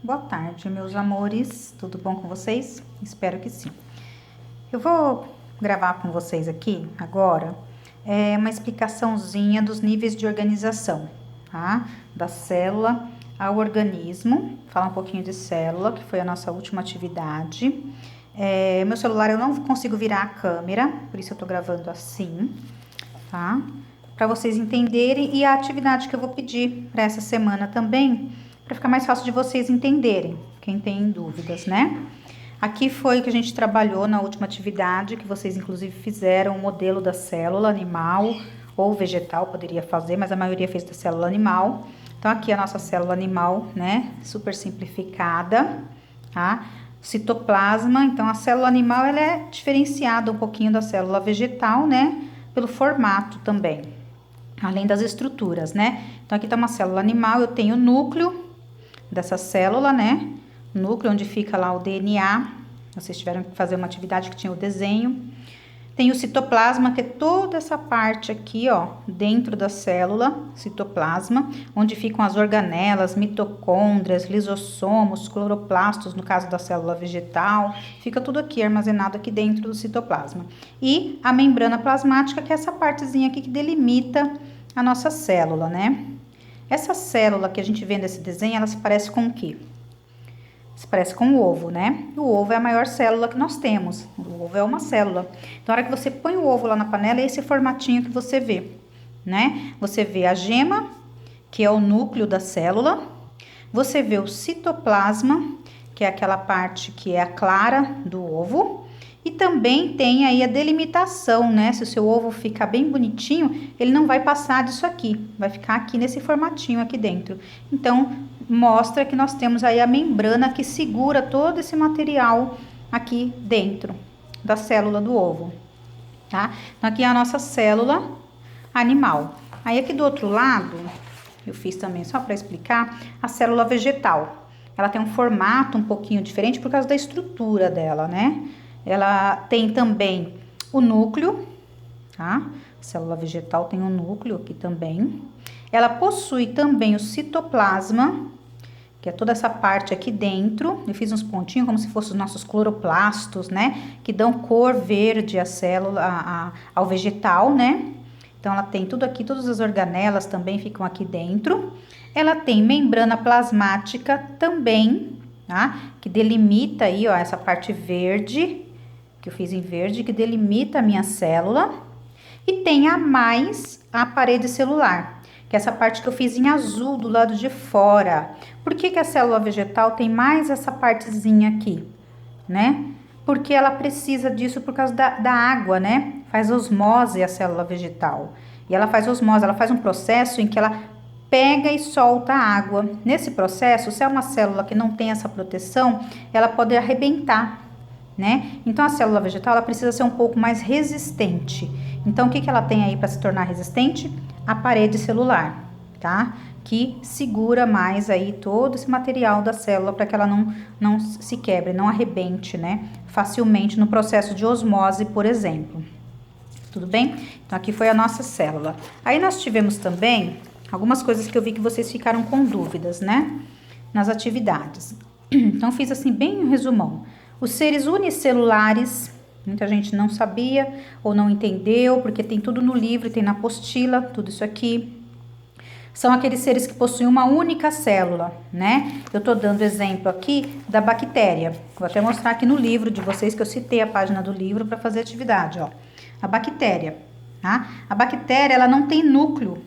Boa tarde, meus amores. Tudo bom com vocês? Espero que sim. Eu vou gravar com vocês aqui agora uma explicaçãozinha dos níveis de organização, tá? Da célula ao organismo. Falar um pouquinho de célula, que foi a nossa última atividade. Meu celular eu não consigo virar a câmera, por isso eu tô gravando assim, tá? Para vocês entenderem, e a atividade que eu vou pedir para essa semana também, para ficar mais fácil de vocês entenderem, quem tem dúvidas, né? Aqui foi o que a gente trabalhou na última atividade, que vocês inclusive fizeram o modelo da célula animal ou vegetal, poderia fazer, mas a maioria fez da célula animal. Então aqui a nossa célula animal, né, super simplificada, tá? Citoplasma, então a célula animal ela é diferenciada um pouquinho da célula vegetal, né, pelo formato também, além das estruturas, né? Então aqui tá uma célula animal, eu tenho o núcleo dessa célula, né? Núcleo onde fica lá o DNA. Vocês tiveram que fazer uma atividade que tinha o desenho. Tem o citoplasma, que é toda essa parte aqui, ó, dentro da célula, citoplasma, onde ficam as organelas, mitocôndrias, lisossomos, cloroplastos, no caso da célula vegetal, fica tudo aqui armazenado aqui dentro do citoplasma. E a membrana plasmática, que é essa partezinha aqui que delimita a nossa célula, né? Essa célula que a gente vê nesse desenho, ela se parece com o quê? Se parece com o ovo, né? O ovo é a maior célula que nós temos. O ovo é uma célula. Então, na hora que você põe o ovo lá na panela, é esse formatinho que você vê, né? Você vê a gema, que é o núcleo da célula. Você vê o citoplasma, que é aquela parte que é a clara do ovo. E também tem aí a delimitação, né? Se o seu ovo ficar bem bonitinho, ele não vai passar disso aqui. Vai ficar aqui nesse formatinho aqui dentro. Então, mostra que nós temos aí a membrana que segura todo esse material aqui dentro da célula do ovo, tá? Então, aqui é a nossa célula animal. Aí, aqui do outro lado, eu fiz também só para explicar, a célula vegetal. Ela tem um formato um pouquinho diferente por causa da estrutura dela, né? Ela tem também o núcleo, tá? A célula vegetal tem um núcleo aqui também. Ela possui também o citoplasma, que é toda essa parte aqui dentro. Eu fiz uns pontinhos como se fossem os nossos cloroplastos, né? Que dão cor verde à célula, ao vegetal, né? Então, ela tem tudo aqui, todas as organelas também ficam aqui dentro. Ela tem membrana plasmática também, tá? Que delimita aí, ó, essa parte verde, que eu fiz em verde, que delimita a minha célula. E tem a mais a parede celular, que é essa parte que eu fiz em azul do lado de fora. Por que a célula vegetal tem mais essa partezinha aqui, né? Porque ela precisa disso por causa da água, né? Faz osmose a célula vegetal. E ela faz osmose, ela faz um processo em que ela pega e solta a água. Nesse processo, se é uma célula que não tem essa proteção, ela pode arrebentar, né? Então, a célula vegetal, ela precisa ser um pouco mais resistente. Então, o que ela tem aí para se tornar resistente? A parede celular, tá? Que segura mais aí todo esse material da célula para que ela não se quebre, não arrebente, né? Facilmente no processo de osmose, por exemplo. Tudo bem? Então, aqui foi a nossa célula. Aí, nós tivemos também algumas coisas que eu vi que vocês ficaram com dúvidas, né? Nas atividades. Então, fiz assim bem um resumão. Os seres unicelulares, muita gente não sabia ou não entendeu, porque tem tudo no livro, tem na apostila, tudo isso aqui. São aqueles seres que possuem uma única célula, né? Eu tô dando exemplo aqui da bactéria. Vou até mostrar aqui no livro de vocês, que eu citei a página do livro para fazer atividade, ó. A bactéria, tá? A bactéria, ela não tem núcleo,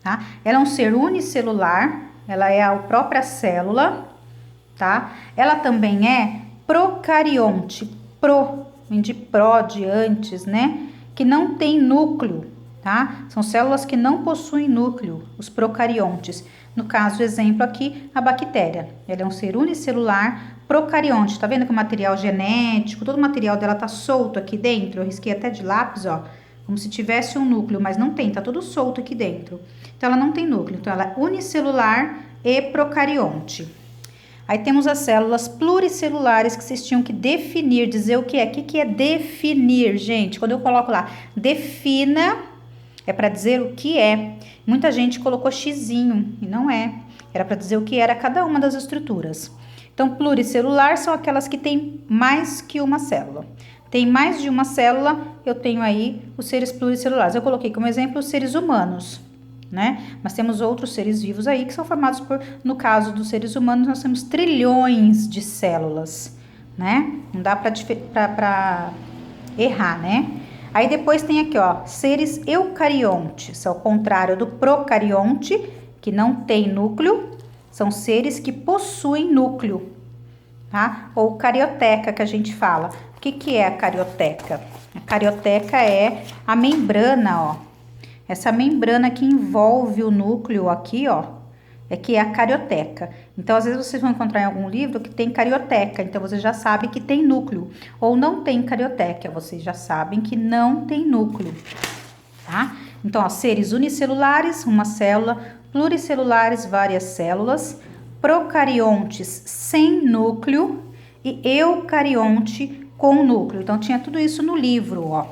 tá? Ela é um ser unicelular, ela é a própria célula, tá? Ela também é procarionte, vem de pró, de antes, né? Que não tem núcleo, tá? São células que não possuem núcleo, os procariontes. No caso, exemplo aqui, a bactéria. Ela é um ser unicelular procarionte. Tá vendo que o material genético, todo o material dela tá solto aqui dentro? Eu risquei até de lápis, ó, como se tivesse um núcleo, mas não tem, tá tudo solto aqui dentro. Então, ela não tem núcleo. Então, ela é unicelular e procarionte. Aí temos as células pluricelulares que vocês tinham que definir, dizer o que é. O que é definir, gente? Quando eu coloco lá, defina, é para dizer o que é. Muita gente colocou xizinho e não é. Era para dizer o que era cada uma das estruturas. Então, pluricelular são aquelas que têm mais que uma célula. Tem mais de uma célula, eu tenho aí os seres pluricelulares. Eu coloquei como exemplo os seres humanos, né? Mas temos outros seres vivos aí que são formados por, no caso dos seres humanos, nós temos trilhões de células, né? Não dá para errar, né? Aí depois tem aqui, ó, seres eucariontes, ao contrário do procarionte, que não tem núcleo, são seres que possuem núcleo, tá? Ou carioteca, que a gente fala. O que é a carioteca? A carioteca é a membrana, ó. Essa membrana que envolve o núcleo aqui, ó, é que é a carioteca. Então, às vezes vocês vão encontrar em algum livro que tem carioteca, então você já sabe que tem núcleo. Ou não tem carioteca, vocês já sabem que não tem núcleo, tá? Então, ó, seres unicelulares, uma célula, pluricelulares, várias células, procariontes sem núcleo e eucarionte com núcleo. Então, tinha tudo isso no livro, ó.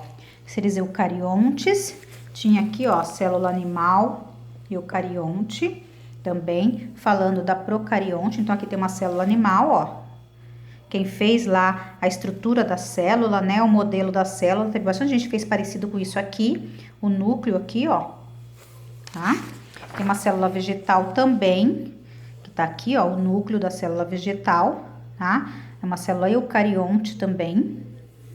Seres eucariontes, tinha aqui, ó, célula animal, eucarionte, também falando da procarionte. Então, aqui tem uma célula animal, ó. Quem fez lá a estrutura da célula, né, o modelo da célula, teve bastante gente que fez parecido com isso aqui, o núcleo aqui, ó, tá? Tem uma célula vegetal também, que tá aqui, ó, o núcleo da célula vegetal, tá? É uma célula eucarionte também,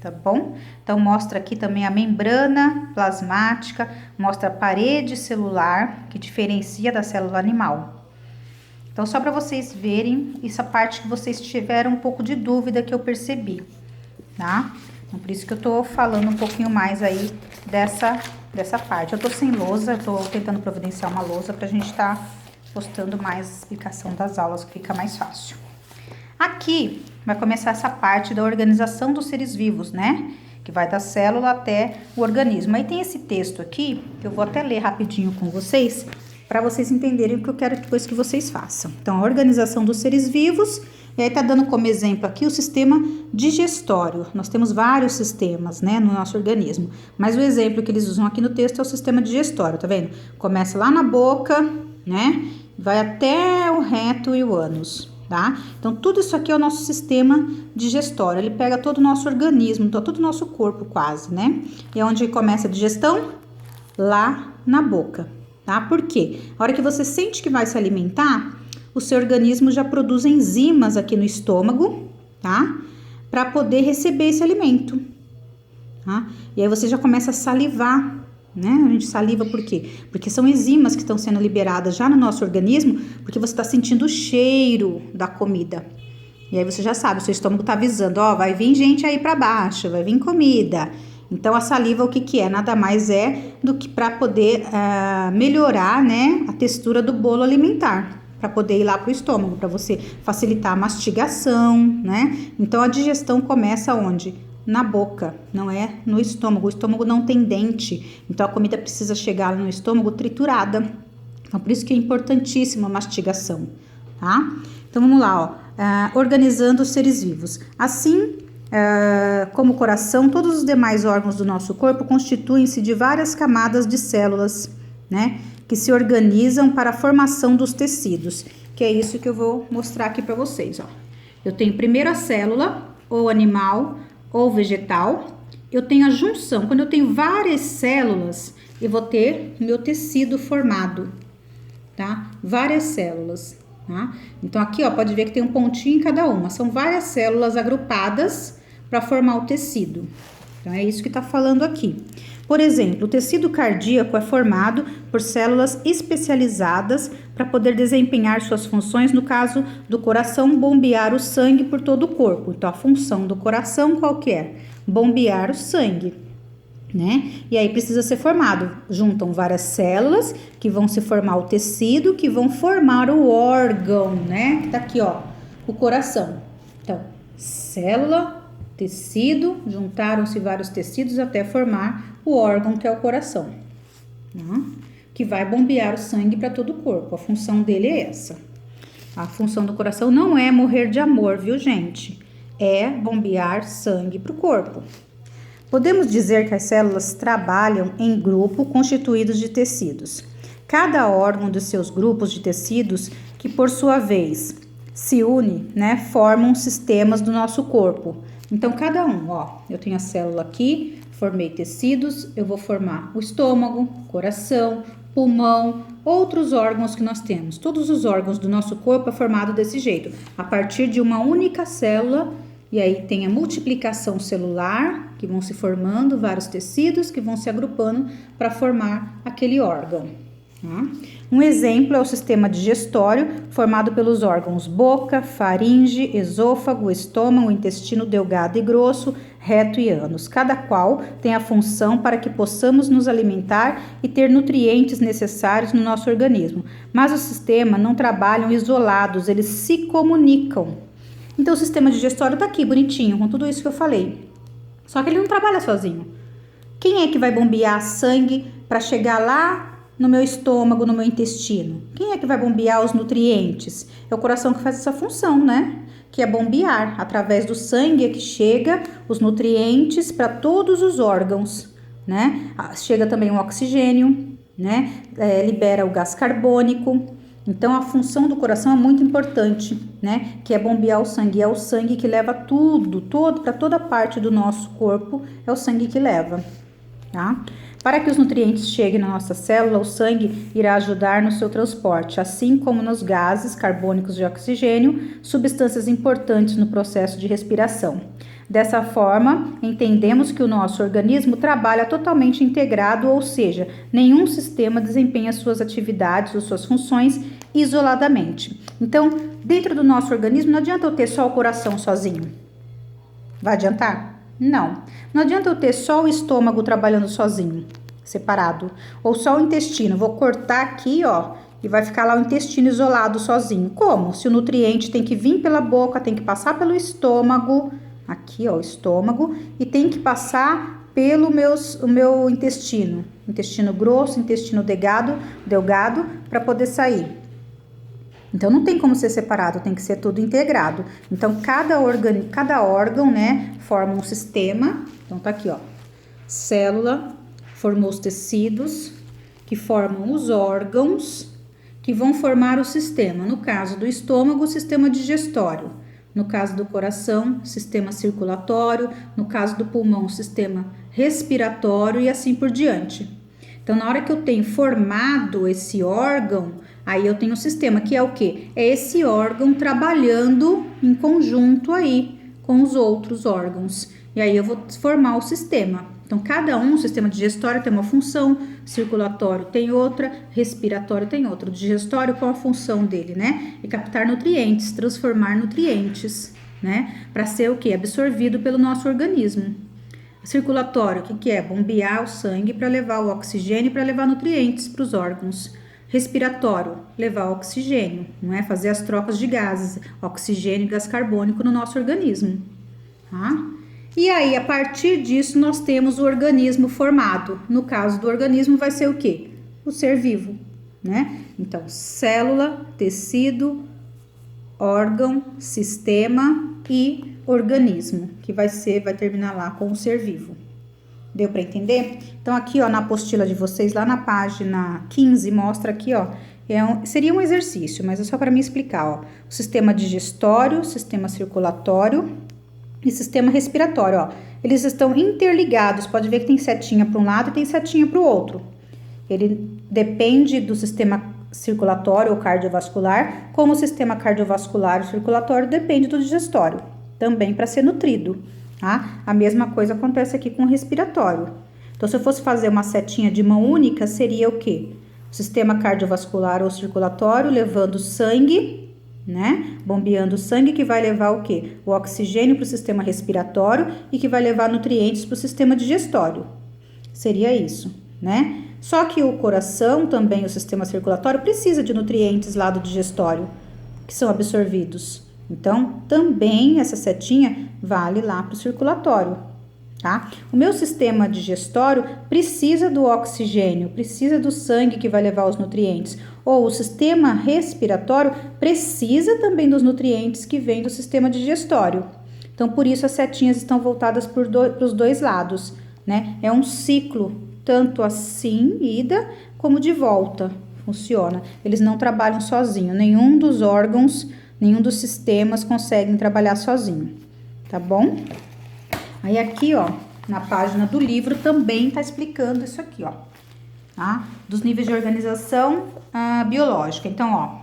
tá bom? Então, mostra aqui também a membrana plasmática, mostra a parede celular, que diferencia da célula animal. Então, só para vocês verem essa parte que vocês tiveram um pouco de dúvida que eu percebi, tá? Então, por isso que eu tô falando um pouquinho mais aí dessa parte. Eu tô sem lousa, eu tô tentando providenciar uma lousa pra gente tá postando mais explicação das aulas, que fica mais fácil. Aqui vai começar essa parte da organização dos seres vivos, né? Que vai da célula até o organismo. Aí tem esse texto aqui, que eu vou até ler rapidinho com vocês, para vocês entenderem o que eu quero depois que vocês façam. Então, a organização dos seres vivos, e aí tá dando como exemplo aqui o sistema digestório. Nós temos vários sistemas, né, no nosso organismo, mas o exemplo que eles usam aqui no texto é o sistema digestório, tá vendo? Começa lá na boca, né, vai até o reto e o ânus. Tá? Então, tudo isso aqui é o nosso sistema digestório. Ele pega todo o nosso organismo, todo o nosso corpo quase, né? E é onde começa a digestão? Lá na boca, tá? Por quê? A hora que você sente que vai se alimentar, o seu organismo já produz enzimas aqui no estômago, tá? Para poder receber esse alimento, tá? E aí você já começa a salivar, né? A gente saliva por quê? Porque são enzimas que estão sendo liberadas já no nosso organismo, porque você está sentindo o cheiro da comida. E aí você já sabe, o seu estômago está avisando, ó, vai vir gente aí para baixo, vai vir comida. Então, a saliva, o que é? Nada mais é do que para poder melhorar, né, a textura do bolo alimentar, para poder ir lá para o estômago, para você facilitar a mastigação, né? Então, a digestão começa onde? Na boca, não é no estômago. O estômago não tem dente, então a comida precisa chegar no estômago triturada. Então, por isso que é importantíssima a mastigação, tá? Então, vamos lá, ó. Organizando os seres vivos. Assim, como o coração, todos os demais órgãos do nosso corpo constituem-se de várias camadas de células, né? Que se organizam para a formação dos tecidos, que é isso que eu vou mostrar aqui para vocês, ó. Eu tenho primeiro a célula, ou animal, ou vegetal. Eu tenho a junção. Quando eu tenho várias células, eu vou ter meu tecido formado, tá? Várias células, tá? Então, aqui, ó, pode ver que tem um pontinho em cada uma. São várias células agrupadas para formar o tecido. Então, é isso que tá falando aqui. Por exemplo, o tecido cardíaco é formado por células especializadas para poder desempenhar suas funções, no caso do coração, bombear o sangue por todo o corpo. Então, a função do coração qual que é? Bombear o sangue, né? E aí precisa ser formado. Juntam várias células que vão se formar o tecido, que vão formar o órgão, né? Que tá aqui, ó, o coração. Então, célula, tecido, juntaram-se vários tecidos até formar o órgão que é o coração, né? Que vai bombear o sangue para todo o corpo. A função dele é essa. A função do coração não é morrer de amor, viu, gente? É bombear sangue para o corpo. Podemos dizer que as células trabalham em grupo constituídos de tecidos. Cada órgão dos seus grupos de tecidos, que por sua vez se une, né, formam sistemas do nosso corpo. Então, cada um, ó, eu tenho a célula aqui, formei tecidos, eu vou formar o estômago, coração, pulmão, outros órgãos que nós temos. Todos os órgãos do nosso corpo é formado desse jeito, a partir de uma única célula. E aí tem a multiplicação celular, que vão se formando vários tecidos que vão se agrupando para formar aquele órgão. Tá? Um exemplo é o sistema digestório, formado pelos órgãos boca, faringe, esôfago, estômago, intestino delgado e grosso, reto e ânus. Cada qual tem a função para que possamos nos alimentar e ter nutrientes necessários no nosso organismo. Mas os sistemas não trabalham isolados, eles se comunicam. Então, o sistema digestório tá aqui, bonitinho, com tudo isso que eu falei. Só que ele não trabalha sozinho. Quem é que vai bombear sangue para chegar lá no meu estômago, no meu intestino? Quem é que vai bombear os nutrientes? É o coração que faz essa função, né? Que é bombear. Através do sangue é que chega os nutrientes para todos os órgãos, né? Chega também o oxigênio, né? Libera o gás carbônico. Então, a função do coração é muito importante, né? Que é bombear o sangue. É o sangue que leva para toda parte do nosso corpo, é o sangue que leva, tá? Para que os nutrientes cheguem na nossa célula, o sangue irá ajudar no seu transporte, assim como nos gases carbônicos e oxigênio, substâncias importantes no processo de respiração. Dessa forma, entendemos que o nosso organismo trabalha totalmente integrado, ou seja, nenhum sistema desempenha suas atividades ou suas funções isoladamente. Então, dentro do nosso organismo, não adianta eu ter só o coração sozinho. Vai adiantar? Não. Não adianta eu ter só o estômago trabalhando sozinho, separado. Ou só o intestino. Vou cortar aqui, ó, e vai ficar lá o intestino isolado sozinho. Como? Se o nutriente tem que vir pela boca, tem que passar pelo estômago, aqui, ó, o estômago, e tem que passar pelo o meu intestino grosso, intestino delgado, para poder sair. Então, não tem como ser separado, tem que ser tudo integrado. Então, cada órgão, né, forma um sistema. Então, tá aqui, ó, célula formou os tecidos, que formam os órgãos, que vão formar o sistema. No caso do estômago, o sistema digestório. No caso do coração, sistema circulatório. No caso do pulmão, sistema respiratório e assim por diante. Então, na hora que eu tenho formado esse órgão, aí eu tenho um sistema que é o quê? É esse órgão trabalhando em conjunto aí com os outros órgãos. E aí eu vou formar o sistema. Então, cada um, o sistema digestório tem uma função, circulatório tem outra, respiratório tem outra. O digestório, qual a função dele, né? É captar nutrientes, transformar nutrientes, né? Para ser o quê? Absorvido pelo nosso organismo. Circulatório, o que é? Bombear o sangue para levar o oxigênio, para levar nutrientes para os órgãos. Respiratório, levar oxigênio, não é? Fazer as trocas de gases, oxigênio e gás carbônico no nosso organismo, tá? E aí, a partir disso, nós temos o organismo formado. No caso do organismo, vai ser o quê? O ser vivo, né? Então, célula, tecido, órgão, sistema e organismo, que vai terminar lá com o ser vivo. Deu para entender? Então, aqui, ó, na apostila de vocês, lá na página 15, mostra aqui, ó, seria um exercício, mas é só para me explicar, ó. O sistema digestório, sistema circulatório e sistema respiratório, ó. Eles estão interligados, pode ver que tem setinha para um lado e tem setinha para o outro. Ele depende do sistema circulatório ou cardiovascular, como o sistema cardiovascular e circulatório depende do digestório, também para ser nutrido. Tá? A mesma coisa acontece aqui com o respiratório. Então, se eu fosse fazer uma setinha de mão única, seria o quê? O sistema cardiovascular ou circulatório levando sangue, né? Bombeando sangue, que vai levar o quê? O oxigênio para o sistema respiratório e que vai levar nutrientes para o sistema digestório. Seria isso, né? Só que o coração também, o sistema circulatório, precisa de nutrientes lá do digestório, que são absorvidos. Então, também essa setinha vale lá para o circulatório, tá? O meu sistema digestório precisa do oxigênio, precisa do sangue que vai levar os nutrientes. Ou o sistema respiratório precisa também dos nutrientes que vêm do sistema digestório. Então, por isso as setinhas estão voltadas para os dois lados, né? É um ciclo, tanto assim, ida, como de volta, funciona. Eles não trabalham sozinhos, nenhum dos órgãos nenhum dos sistemas conseguem trabalhar sozinho, tá bom? Aí aqui, ó, na página do livro também tá explicando isso aqui, ó, tá? Dos níveis de organização biológica. Então, ó,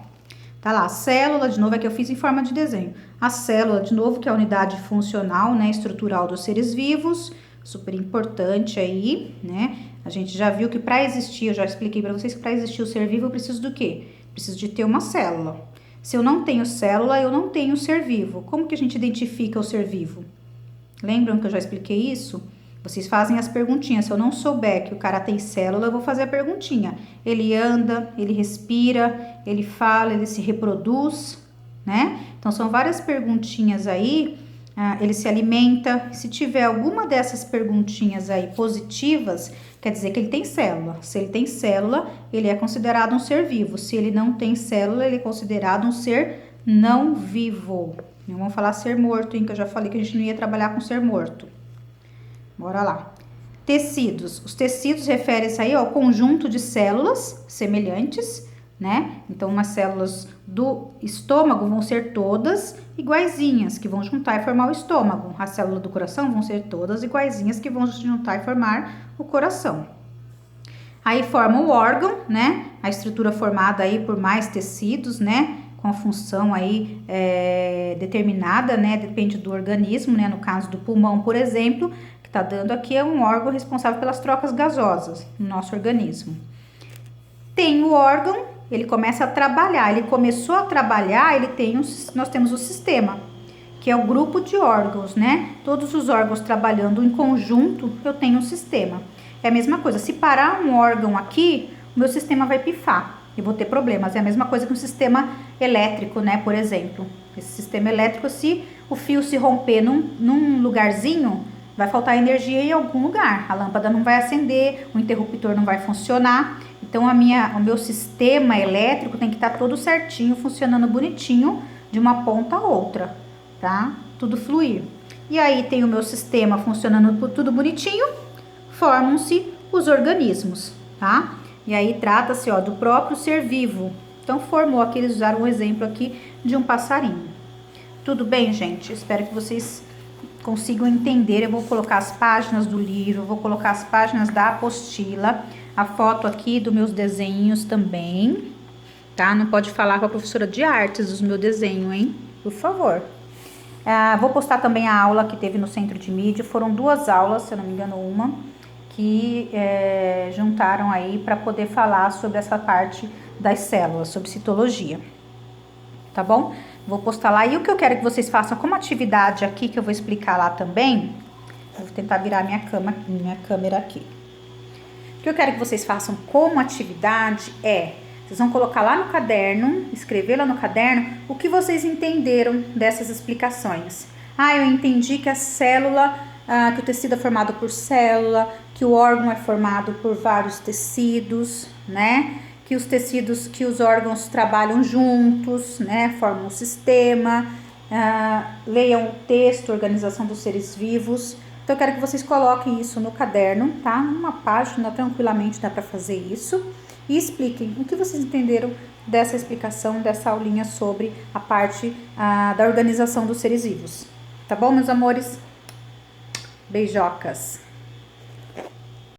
tá lá, a célula, de novo, é que eu fiz em forma de desenho. A célula, de novo, que é a unidade funcional, né, estrutural dos seres vivos, super importante aí, né? A gente já viu que para existir, eu já expliquei para vocês que para existir o ser vivo eu preciso do quê? Preciso de ter uma célula. Se eu não tenho célula, eu não tenho ser vivo. Como que a gente identifica o ser vivo? Lembram que eu já expliquei isso? Vocês fazem as perguntinhas. Se eu não souber que o cara tem célula, eu vou fazer a perguntinha. Ele anda, ele respira, ele fala, ele se reproduz, né? Então, são várias perguntinhas aí. Ele se alimenta. Se tiver alguma dessas perguntinhas aí positivas, quer dizer que ele tem célula. Se ele tem célula, ele é considerado um ser vivo. Se ele não tem célula, ele é considerado um ser não vivo. Não vamos falar ser morto, hein? Que eu já falei que a gente não ia trabalhar com ser morto. Bora lá. Tecidos. Os tecidos referem-se aí ao conjunto de células semelhantes, né? Então, umas células do estômago vão ser todas iguaizinhas, que vão juntar e formar o estômago. A célula do coração vão ser todas iguaizinhas, que vão juntar e formar o coração. Aí forma o órgão, né? A estrutura formada aí por mais tecidos, né? Com a função aí determinada, né? Depende do organismo, né? No caso do pulmão, por exemplo, que tá dando aqui é um órgão responsável pelas trocas gasosas no nosso organismo. Tem o órgão, ele começa a trabalhar, ele começou a trabalhar, nós temos o sistema, que é o grupo de órgãos, né? Todos os órgãos trabalhando em conjunto, eu tenho um sistema. É a mesma coisa, se parar um órgão aqui, o meu sistema vai pifar, eu vou ter problemas. É a mesma coisa que um sistema elétrico, né? Por exemplo, esse sistema elétrico, se o fio se romper num lugarzinho, vai faltar energia em algum lugar, a lâmpada não vai acender, o interruptor não vai funcionar. Então, o meu sistema elétrico tem que estar todo certinho, funcionando bonitinho, de uma ponta a outra, tá? Tudo fluir. E aí, tem o meu sistema funcionando tudo bonitinho, formam-se os organismos, tá? E aí, trata-se, ó, do próprio ser vivo. Então, formou aqui, eles usaram um exemplo aqui de um passarinho. Tudo bem, gente? Espero que vocês consigam entender. Eu vou colocar as páginas do livro, vou colocar as páginas da apostila, a foto aqui dos meus desenhos também, tá? Não pode falar com a professora de artes dos meus desenhos, hein? Por favor. Vou postar também a aula que teve no Centro de Mídia. Foram 2 aulas, se eu não me engano, uma, que juntaram aí para poder falar sobre essa parte das células, sobre citologia. Tá bom? Vou postar lá. E o que eu quero que vocês façam como atividade aqui, que eu vou explicar lá também. Eu vou tentar virar minha câmera aqui. O que eu quero que vocês façam como atividade vocês vão colocar lá no caderno, escrever lá no caderno, o que vocês entenderam dessas explicações. Eu entendi que a célula, que o tecido é formado por célula, que o órgão é formado por vários tecidos, né? Que os tecidos, que os órgãos trabalham juntos, né? Formam um sistema. Leiam o texto, Organização dos Seres Vivos. Então, eu quero que vocês coloquem isso no caderno, tá? Numa página, tranquilamente dá para fazer isso. E expliquem o que vocês entenderam dessa explicação, dessa aulinha sobre a parte da organização dos seres vivos. Tá bom, meus amores? Beijocas!